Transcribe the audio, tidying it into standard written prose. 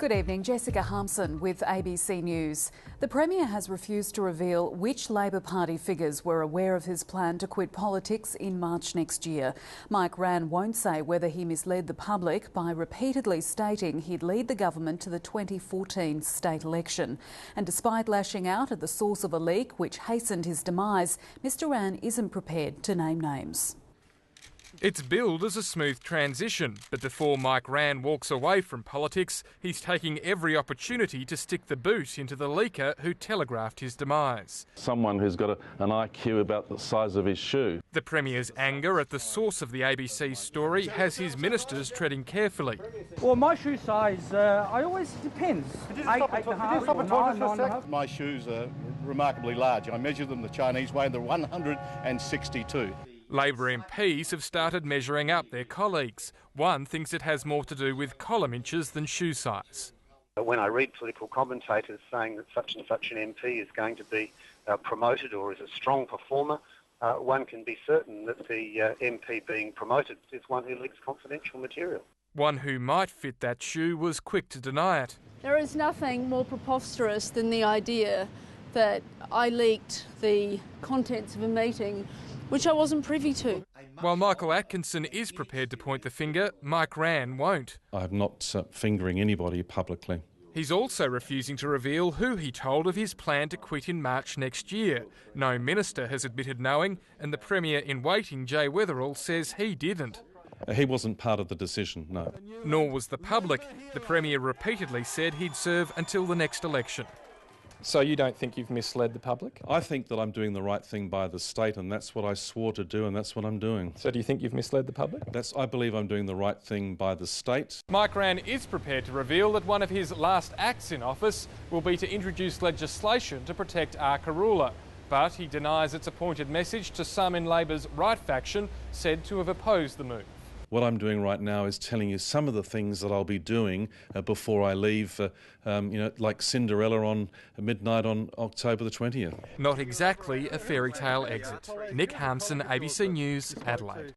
Good evening, Jessica Harmson with ABC News. The Premier has refused to reveal which Labor Party figures were aware of his plan to quit politics in March next year. Mike Rann won't say whether he misled the public by repeatedly stating he'd lead the government to the 2014 state election. And despite lashing out at the source of a leak which hastened his demise, Mr Rann isn't prepared to name names. It's billed as a smooth transition, but before Mike Rann walks away from politics, he's taking every opportunity to stick the boot into the leaker who telegraphed his demise. Someone who's got an IQ about the size of his shoe. The Premier's anger at the source of the ABC story has his ministers treading carefully. Well, my shoe size, I always depends. My shoes are remarkably large. I measure them the Chinese way and they're 162. Labor MPs have started measuring up their colleagues. One thinks it has more to do with column inches than shoe size. When I read political commentators saying that such and such an MP is going to be promoted or is a strong performer, one can be certain that the MP being promoted is one who leaks confidential material. One who might fit that shoe was quick to deny it. There is nothing more preposterous than the idea that I leaked the contents of a meeting which I wasn't privy to. While Michael Atkinson is prepared to point the finger, Mike Rann won't. I'm not fingering anybody publicly. He's also refusing to reveal who he told of his plan to quit in March next year. No minister has admitted knowing, and the Premier in waiting, Jay Weatherill, says he didn't. He wasn't part of the decision, no. Nor was the public. The Premier repeatedly said he'd serve until the next election. So you don't think you've misled the public? I think that I'm doing the right thing by the state, and that's what I swore to do, and that's what I'm doing. So do you think you've misled the public? I believe I'm doing the right thing by the state. Mike Rann is prepared to reveal that one of his last acts in office will be to introduce legislation to protect our Karula. But he denies its a pointed message to some in Labor's right faction said to have opposed the move. What I'm doing right now is telling you some of the things that I'll be doing before I leave, like Cinderella on midnight on October the 20th. Not exactly a fairy tale exit. Nick Harmson, ABC News, Adelaide.